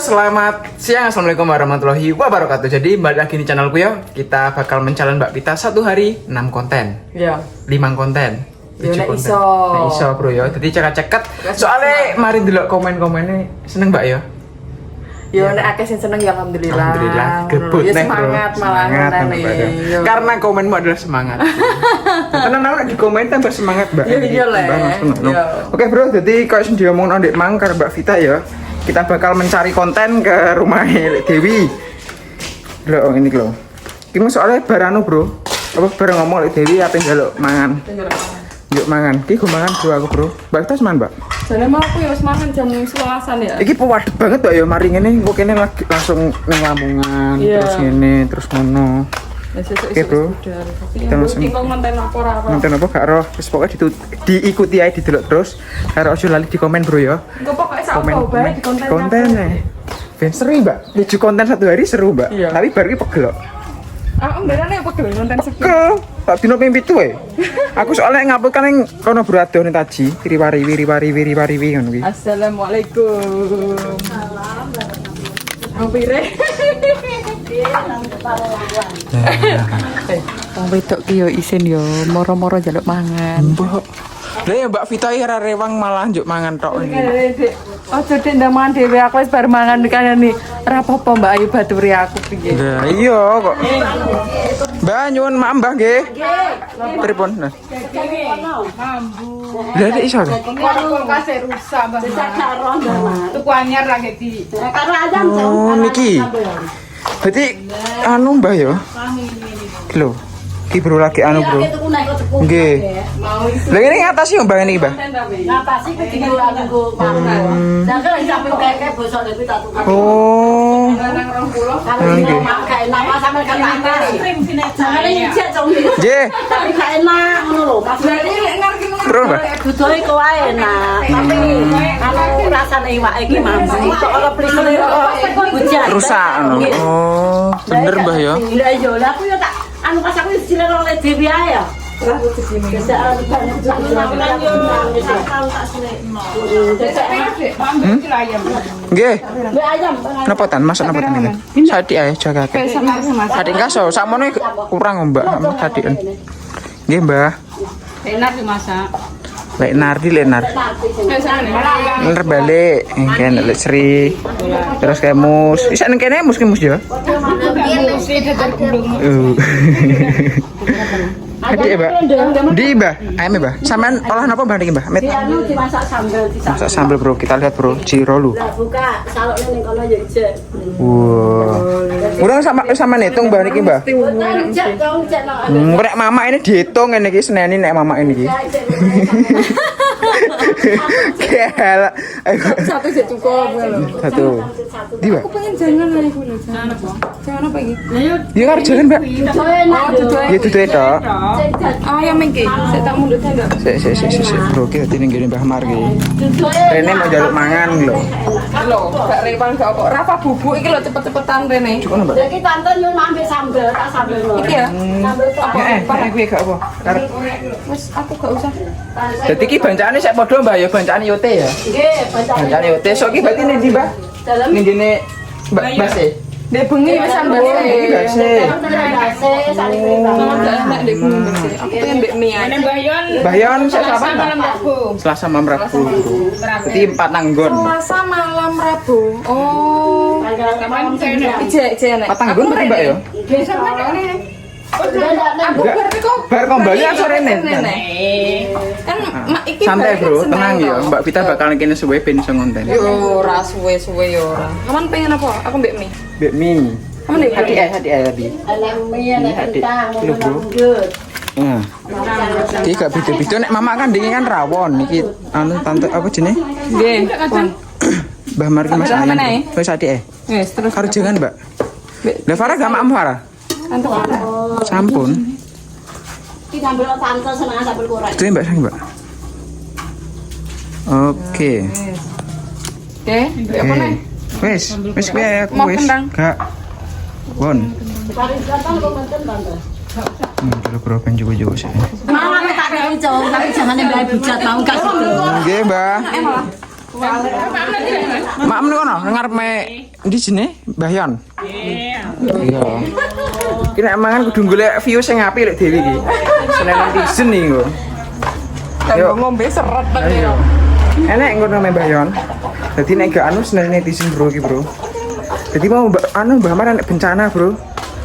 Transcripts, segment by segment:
selamat siang. Assalamualaikum warahmatullahi wabarakatuh. Jadi balik lagi di channelku ya. Kita bakal mencalon Mbak Vita satu hari 6 konten. Iya. 5 konten. 7 Ya, konten. iso. Nek iso bro ya. Jadi ceket-ceket. Soalnya mari dulu komen-komennya seneng Mbak ya. Yo nek akeh sing seneng ya alhamdulillah. Alhamdulillah. Gebut Ya nek bro. semangat malah Semangat, nih. Mbak, ya. Karena komenmu adalah semangat. Karena nak di komen tambah semangat Mbak. Iya, iya, Le. Tambah Mas, no. Iya. Oke bro, jadi kalau sing diomongno ndek mang karo Mbak Vita ya. Kita bakal mencari konten ke rumah Dewi. Loh ini loh. Ini soalnya baranu bro. Apa bareng ngomong Dewi apa njaluk mangan. Yuk mangan. Ki go mangan bro aku bro. Mbak Vita seman Mbak. Jane mau aku ya wis mangan jam 11-an ya. Iki pewadek banget Mbak ya mari ngene kok kene lagi langsung ning Lamongan Iya. terus ngene terus ngono. Oke, bro. Kita langsung konten apa ora apa. Nonton apa gak roh. Terus pokoknya diikuti aja didelok terus. Karo ojo lali di komen bro ya. Engko pokoke sak Komen apa bae di konten. kontennya. Ben seru Mbak. 7 konten satu hari seru Mbak. Iya. Tapi baru iki pegel. Ah, mberane apa gelem konten sepi. Pegel. Tak dino ping 7 wae. Aku soalnya ngupload kan ning kono bro adone taji. Wiri-wari ngono kuwi. Assalamualaikum. Salam. Pire? Wong wedok ki yo isin yo moro-moro njaluk mangan. Mbok. Lah ya Mbak Vita ora rewang malah njuk mangan tok iki. Ojo dek ndamangan dhewe aku wis bar mangan kayane ora apa-apa Mbak Ayu baturi aku piye. Lah iya kok. Mbak nyuwun maaf Mbak nggih. Pripun? Nah. Lah nek iso. Kulkasnya rusak banget. Tuku anyar lagi di. Oh niki. Berarti anu Mbak ya. Lho. Ki bro lagi anu bro. Nggih. Lah ini ngatasi yo Mbak ini Mbak. Oh. Nggih. Nggih. Bro Mbak. Budaya kok wae enak. Tapi anu rasane iwak iki mampu. Kok ora plisene hujan. Rusak anu. Oh, bener Mbah ya. Lah iya, lah aku ya tak anu pas aku dijileh oleh Dewi ae ya. Nggih. Napa tan? Masak napa tan iki? Sadik ae jagake. Sadik kaso, sakmono kurang Mbak, sadiken. Nggih, Mbah. Enak dimasak. Lek Nardi, lek Nar. Ner balik, kene lek Sri. Terus kayak mus. Bisa neng kene mus ya. Mesti dadar gulung. Adik Mbak. Di Mbak, ayam Mbak. Sampean olah napa Mbak niki Mbak? Met. Anu dimasak sambel Masak sambal bro, kita lihat bro, Cirolu. Lah buka salokne ning kono ya ijek. Wow. Udah sama hitung Mbak niki Mbak. Ijek dong, ijek nang. Nek mama ini dihitung ini iki seneni nek mama ini iki. Gila. Satu sik cukup lho. Satu. Di Mbak. Aku pengen jangan ae kuwi. Jangan apa? Jangan apa iki? Ya karo jalan Mbak. Enak Dudu Ya dudu tok. Oh, yang mengki. Sik tak mundur tenda. Sik bro, ki dadi ning Mbah Mar ki. Rene mau njaluk mangan lho. Lho, gak rewang gak apa. Rafa bubuk iki lho cepet-cepetan rene. Cukup Mbak. Iki tante nyuwun ambil sambel, tak sambel. Iki ya. Sambel tok. Kuwi gak apa. Karep. Wis aku gak usah. Dadi ki bancane sik padha Mbak ya, bancane yote ya. Nggih, bancane. Bancane yote. Sok ki berarti ning ndi Mbak? Dalam Ning gene Mbak Base. Dek bengi wis sambil. Iki Base. base saling Sama beribadah. gak enak dek bengi besi. Aku pengen mbek mie aja. Bayon. Bayon sik apa Mbak? Malam Rabu. Selasa malam Rabu. Berarti 4 nanggon. Selasa malam Rabu. Oh. Kapan saya Ije nek. 4 nanggon berarti Mbak ya? Bisa mana nih? Aku Enggak. berarti kok Bar kembali kan sore nih. kan mak iki Santai bareng bro, kan tenang Senin ya. toh. Mbak Vita bakal kene suwe ben iso ngonten. Yo ora suwe-suwe yo ora. Kamu pengen apa? Aku mbek mie. Mbak Mi. Kamu nih Hadi tadi. Lho, bro. Nah. Iki gak beda-beda nek mama kan dingin kan rawon iki anu tante apa jenenge? Nggih. Mbah Mar ki Mas Apa Ayan. namanya? Wis adike. Wis terus Karo jangan, Mbak. Lah Farah gak mak Farah. antuk apa? Sampun. Iki sambel tante seneng sambel goreng. Itu Mbak, Mbak. Oke. Oke, mbek apa nih? Wis kuwi aku Mau wis. kendang? Gak. Won. Paling gampang kok menten tante. Dulu bro ben juga sih. Malah tak kei cowok, tapi jangan mbak bijak mau gak gitu. Nggih, Mbak. Mak men kono ngarep me ndi jenenge Mbah Yon. Iya. Ki nek mangan kudu golek view sing apik lek Dewi iki. Seneng netizen iki lho. Kanggo ngombe seret banget Ayo. Enek ngono me Mbah Yon. Dadi nek gak anu seneng netizen bro iki bro. Jadi mau Mbak Mar nek bencana bro.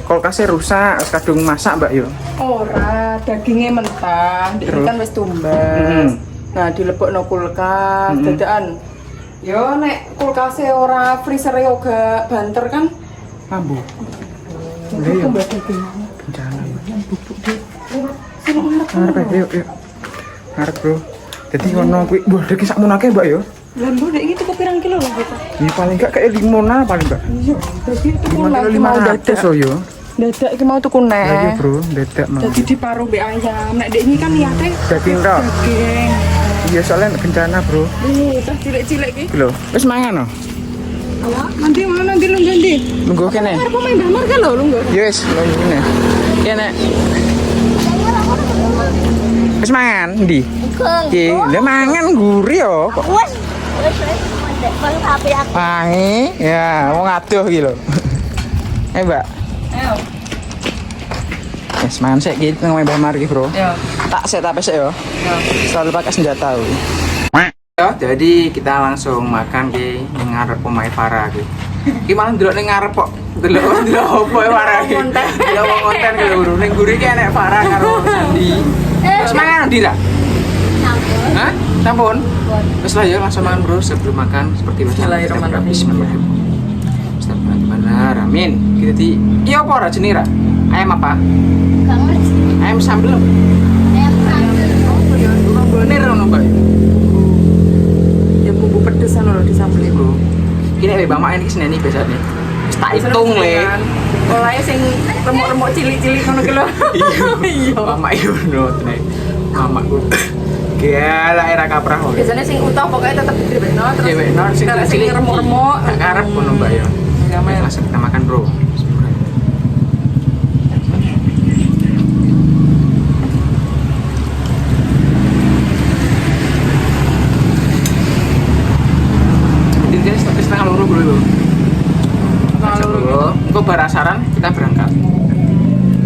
Kulkasnya rusak, kadung masak Mbak yo. ora dagingnya mentah ini kan wis tumbas nah dilebokno kulkas dadakan yo nek kulkasnya ora freezer yoga banter kan Lambu. jadi tumbas daging Bencana. Ngarep yuk. Ngarep bro. Jadi ngono kuwi, wah daging sak munake Mbak yo. Lah mbok nek iki tuku pirang kilo lho kita. Ini paling gak kayak 5 paling Mbak. Iya, dadi tuku 5 kilo lagi mau 500 dadak. so yo. Dadak iki mau tuku Iya neh. bro, dadak mau. Jadi diparuh mbek ayam. Nek dek ini kan niate Daging tok. daging. Iya soalnya nek bencana bro. Tah cilik-cilik iki. Iki lho, wis mangan no. Nanti mana nanti lu ganti. Nunggu kene. Arep main damar kan lho lu nggo. Ya wis, nunggu kene. Kene. Wis mangan ndi? Iki, lha mangan gurih yo kok. Wes paling HP aku. Wangi, ya mau ngaduh iki lho. Mbak. Ayo. Wis mangan sik iki nang Mbah Mar iki, Bro. Yo. Tak sik yo. Yo. Selalu pakai senjata. Ya, jadi kita langsung makan ki ning ngarep omahe Farah ki. Ki malah ndelok ning ngarep kok. Ndelok opo ya Farah ki. Ya wong konten ki lho, ning guri ki enek Farah karo Sandi. Wis mangan ndi, Ra? Hah? Sampun? Wis lah ya langsung mangan bro sebelum makan seperti biasa. Bismillahirrahmanirrahim. Bismillahirrahmanirrahim. Kita di iya apa ora jenenge, Ra? Ayam apa? Ayam sambel. Bener ngono, Mbak. Ya bumbu pedesan lho disambeli, Bro. Iki nek Mbak Mak iki seneni biasane. Wis tak hitung le. Olahe sing remuk-remuk cilik-cilik ngono ki lho. Iya. Mama iki ngono tenan. Mamaku. Gila era kaprah kok. Biasanya sing utuh pokoknya tetep didebekno terus. Dewekno sing Kalau cilik remuk-remuk tak karep ngono Mbak ya. Ya, Mas. Langsung kita makan, Bro. Jadi guys, tapi setengah loro bro. Setengah loro. Engko barasaran kita berangkat.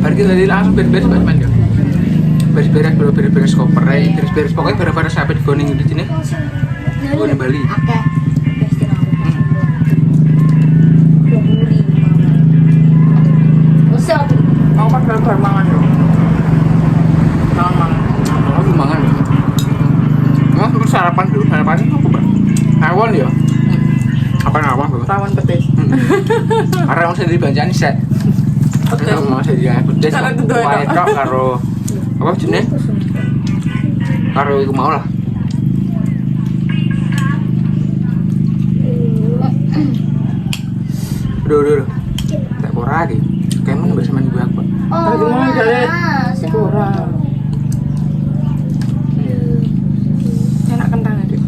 Bar kita tadi langsung beres-beres Mas Man ya. Beres-beres bro, beres-beres koper, beres-beres pokoknya barang-barang sampai di Goning di sini. Gue di Bali. Oke. Usah. mau pas bar mangan lho. Mangan. Oh, mangan ya. Mas terus sarapan dulu, sarapan apa Pak? Awon ya. Apa nawah bro? Rawon petis. Karena orang sendiri banjani set. Petis. Mau sendiri pedes. Sangat tentu enak. Wae tok karo apa jenenge? Karo iku mau lah. Duh. Tak ora iki. Kayak mana bahasa main gue aku. Lagi mau jalan. Kurang. Enak kentang adik.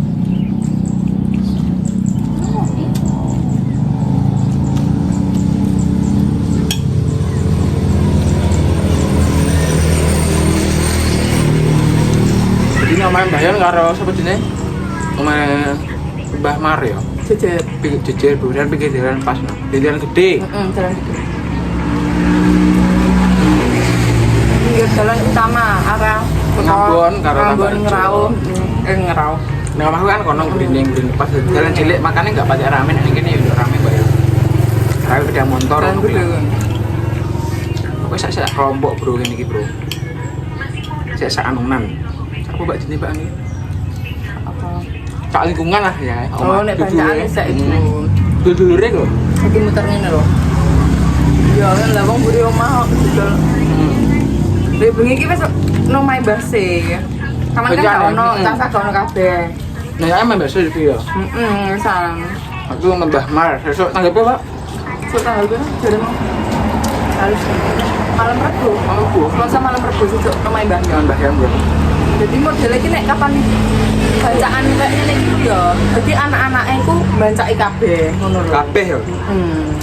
Jadi ngomongin bayan karo sapa jenenge? Ngomongin Mbah Mar ya. Jejer. Jejer bukan pikir jalan pas no. Di jalan gede. Jalan gitu. Pinggir jalan utama arah Ngambon karo Ngambon Ngerau. Ngerau. Nah, omahku kan kono grinding pas jalan cilik makanya enggak pakai rame nek kene ya udah rame Mbak ya. Tapi beda motor Jalan ngono kuwi. gede. Pokoknya sak kelompok bro ini iki bro. Sak anunan. Apa Mbak jenenge Mbak ini? Apa? Sak lingkungan lah ya. Oh, nek bancane sak iku. Dulure kok. Iki muter ngene lho. Ya, lah wong mburi omah kok didol. Lha bengi iki wis nomai base. Kaman kan gak ono, cah gak ono kabeh. Nah, ya memang biasa iki ya. Sang. Aku Mbah Mar, sesuk tanggape Pak. Sok tanggal berapa? Dari mau. Harus malam Rebo. Mau Bu. Selasa malam Rebo sesuk nomai Mbah. Jangan Mbah yang bro. Jadi model iki nek kapan bacaan kayak ngene iki ya. Jadi anak-anake ku bancaki kabeh ngono lho. Kabeh ya.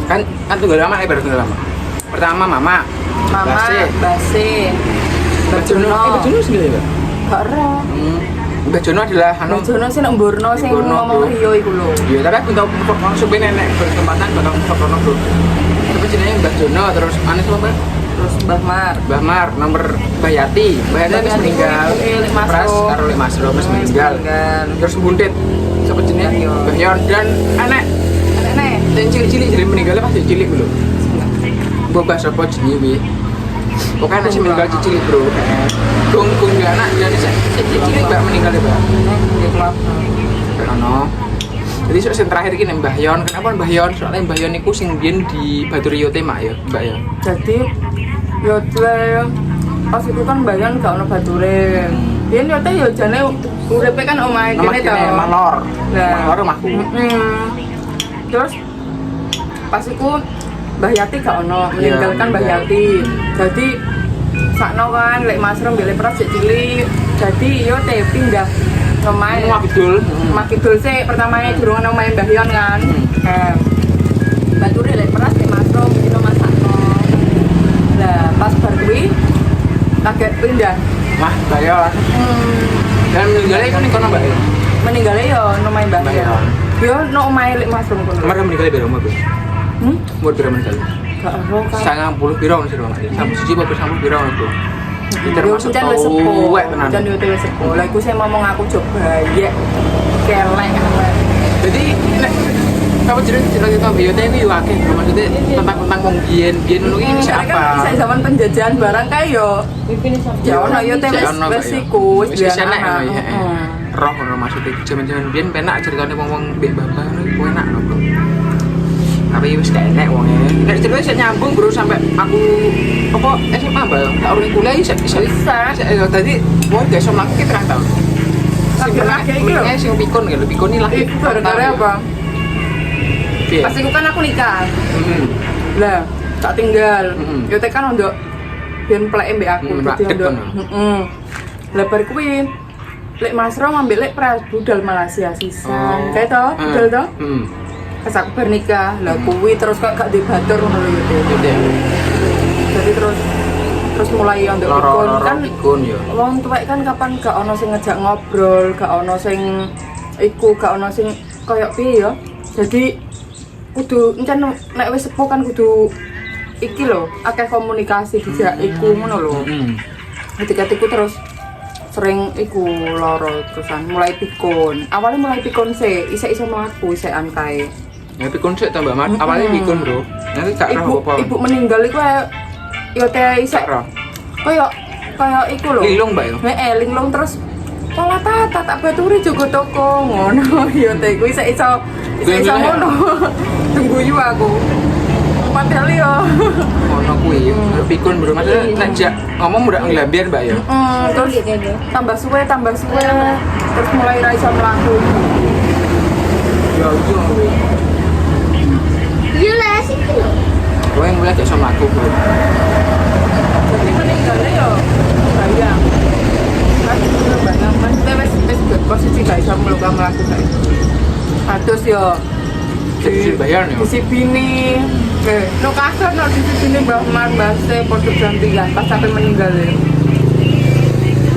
Kan tunggal lama baru tunggal lama. Pertama mama. Mama, Base. Base. Bejono. Bejono. Bejono sendiri ya. Gak ora. Mbah Jono adalah anu. Mbah Jono sing nek mburno sing Mburno, ngomong Bro. Rio iku lho. Iya, tapi aku tau langsung nenek berkesempatan bakal fotono bro. Tapi jenenge Mbah Jono terus anu siapa Mbak? Terus Mbah Mar. Mbah Mar, nomor Mbah Yati. Mbah Yati wis meninggal. Lek Mas Pras Ro. karo Lek Mas Ro wis meninggal. Terus Bundet. Siapa jenenge? Mbah Yon dan anak Nek. yang cilik-cilik jadi meninggalnya pas cilik dulu. Mbah Mbah sapa jenenge kuwi? Pokoknya masih meninggal cilik bro. Gung dia anak jadi cilik Mbak meninggal ya Mbak. Ya maaf. Ono. Jadi sok sing terakhir iki Mbah Yon. Kenapa Mbah Yon? Soalnya Mbah Yon iku sing biyen di Batu Rio Tema ya, Mbak ya. Jadi yo pas itu kan bayan gak ono bature. Yen yo teh yo jane uripe kan omahe Nama kene to. kene Manor. Lah. Manor rumahku. Terus pas iku Mbah Yati gak ono, meninggalkan Mbah meninggal. Yati. Jadi sakno kan lek Mas Rom mbek Pras cilik. Jadi yo teh pindah omahe. Rumah Bidul. Mak Kidul sih pertamanya durung ono main Mbah Yon kan. Bature lek Pras lek Mas Rom dino masakno. Lah pas bar kuwi kaget pindah. Mah Mbah Yon. Dan meninggalnya iku ning kono Mbak ya. Meninggalnya yo no main Mbah Mbah Yon. Yon. Yo no main lek Mas Rom kono. Kemarin meninggalnya biro Mbak. Umur piro meninggal? Gak ero kan. 90 piro sih Bang. Sampai siji apa 90 piro Bro. Iki Yo termasuk jan wis sepuh. tuwek tenan. Jan yo wis sepuh. Lah iku sing ngomong aku coba ya. Kelek. Jadi nek apa cerita BYT ini wakil maksudnya tentang wong biyen ngono iki bisa Kan apa? bisa zaman penjajahan barang kae yo. Ya ono yo teh wis iku wis wis biar enak anak. ya. Roh ngono maksudnya zaman-zaman biyen penak ceritane wong mbek bapak ngono iku enak lho, Bro. Tapi wis gak enak wonge. Nek ceritanya saya nyambung bro sampai aku apa SMA Mbak, tak urung kuliah bisa. Tadi wong gak iso mlaku ki terang tahun. Laki-laki iki lho. Sing pikun gitu, pikun ini lagi. Iku gara-gara apa? Iya. Pas iku kan aku nikah. Lah, tak tinggal. Yo teh kan ndok ben pleke mbek aku dadi Rakit ndok. kono. Lah bar kuwi lek Mas Rom ambek lek Pras budal Malaysia sisan. Kae to, budal to. Pas aku bar nikah, lah kuwi terus kok gak dibatur ngono lho yo teh. Jadi terus mulai yang ndok pikun kan pikun ya. wong tuwek kan kapan gak ono sing ngejak ngobrol, gak ono sing iku, gak ono sing koyo piye ya. Jadi kudu encen nek wis sepuh kan kudu iki lho, akeh komunikasi dijak iku ngono lho. Ketika iku terus sering iku loro terusan mulai pikun. Awalnya mulai pikun sih, isek-isek mlaku isekan kae. Ya pikun sik tambah mat. Awalnya pikun, Bro. Nanti gak roh apa. Ibu meninggal iku yo teh isek Gak roh. koyo iku lho. Linglung, Mbak ya. Heeh, linglung terus pola tata tak baturi juga toko ngono. Yo teh kuwi iso ngono. Tunggu yu aku. Padahal yo. Ono kuwi, pikun, Bro. Maksudnya nek jak ngomong udah ngelambian, Mbak ya. Terus tambah suwe terus mulai ra iso mlaku. Ya itu. Iya lah sih. Kowe mulai gak iso mlaku, Bro. Jadi meninggalnya yo bayang. Kan bayang maksudnya wis posisi gak iso mlaku kae. Atus yo Jadi bayar ya. disibini no kasar no disibini Mbah Mar Mbah Se podo gantian pas sampai meninggal ya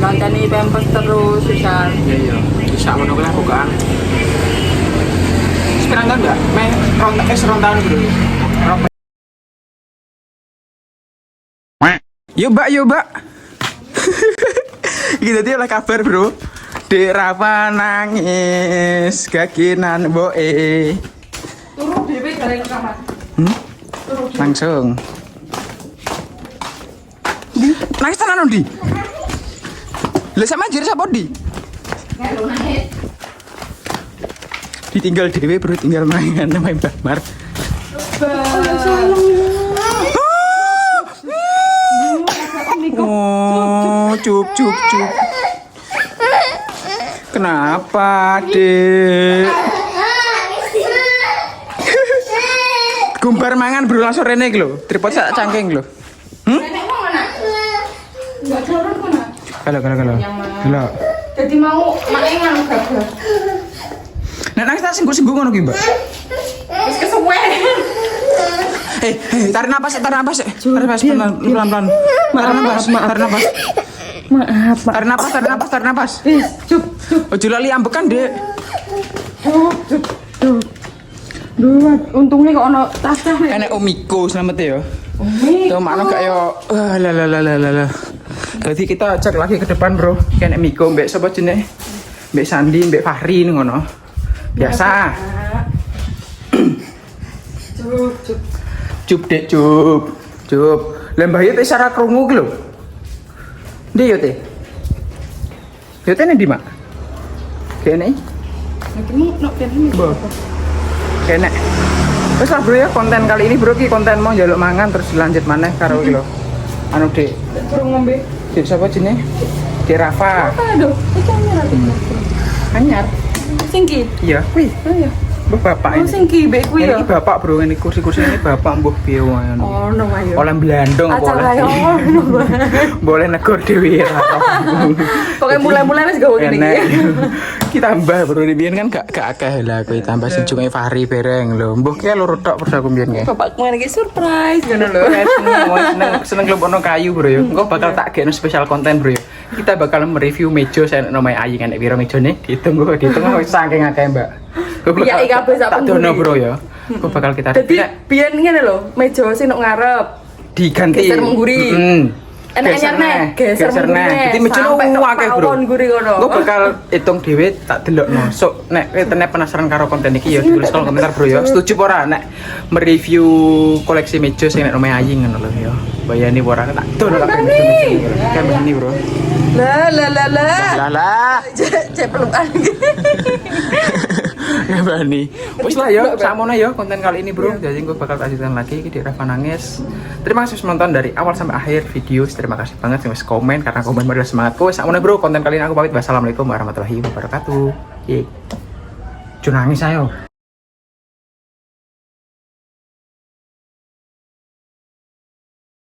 ganteni pempes terus sisan Iya. Bisa ngono kuwi aku kan. Sekarang kan enggak? Sekarang tahun Bro. Yo Mbak. Iki dadi oleh kabar, Bro. Dek Rafa nangis kakinan boe. turu dhewe dari kamar Langsung. Nangis tenan Di. Lah sama jare sapa Di? Ditinggal dhewe Bro, tinggal main main Mbak Mar. Oh, cup. Kenapa, Dek? Gumbar mangan Bro langsung rene iki lho. Tripod sak cangking lho. nenek mau mana enggak jalan mana Kalau. jadi mau maengan gagah Nek nangis tak singgung-singgung ngono ki, Mbak. wis kesuwen Tarik napas, pelan-pelan. Tarik napas. Maaf, Pak. Tarik napas. Cup. Ojo lali ambekan, Dek. Duh, untungnya kok ono tasnya. Enek Omiko selamat ya. Umi. Tuh mana kayak lah. Jadi kita cek lagi ke depan, Bro. Kayak Miko, Mbak sapa jenenge? Mbak Sandi, Mbak Fahri ngono. Biasa. Cup, Dek, cup. Lembah itu isyarat krungu ki lho. Ndi yo teh? Yo teh ndi, Mak? Kene. Nok kene. Kene. Wes lah bro ya, konten kali ini bro ki konten mau njaluk mangan terus dilanjut maneh karo iki lho. Anu Dek, Kurang ngombe. Dek sapa jenenge? Dek Rafa. Aduh, iki anyar aku. Anyar. Singki. Iya, kuwi. Oh iya. Mbah bapak Oh, ini. singki mbek kuwi ya. Ini bapak bro, ini kursi-kursi ini bapak mbuh piye wae ngono. Oh, no ayo. Oleh blandong apa Acara ya oleh. ono. Boleh negor dhewe ya. Pokoknya mulai-mulai wis gawe ngene Enek. iki. Kita tambah bro di biyen kan gak akeh lah kowe tambah sejunge Fahri Bereng lho. Mbuh ki loro tok persa aku biyen ki. Bapakku ngene iki surprise ngono lho. Seneng kelompokan kayu bro ya. Engko bakal tak gekno spesial konten bro ya. Kita bakal mereview meja saya nomai ayi kan nek piro mejane dihitung saking akeh Mbak. Piyake kabeh sak tak dono bro ya. Engko bakal kita Dadi biyen ngene lho, meja sing nok ngarep. diganti geser mengguri. Enak-enak nih, geser mengguri. Jadi meja lu akeh bro. Guri kono. Gue bakal hitung dhewe tak delokno. Sok nek tenan penasaran karo konten iki ya ditulis kolom komentar bro ya. Setuju apa ora nek mereview koleksi meja sing nek omahe Ayi ngono lho ya. Bayani ora tak dono kabeh meja. Kayak begini bro. Lah. Cek pelukan. Ya Bani. Wis lah ya, samono ya konten kali ini bro. Jadi gue bakal lanjutkan lagi di Rafa Nangis. Terima kasih sudah menonton dari awal sampai akhir video. Terima kasih banget yang komen karena komen adalah semangatku. Samono bro, konten kali ini aku pamit. Wassalamualaikum warahmatullahi wabarakatuh. Ye. Junangis ayo.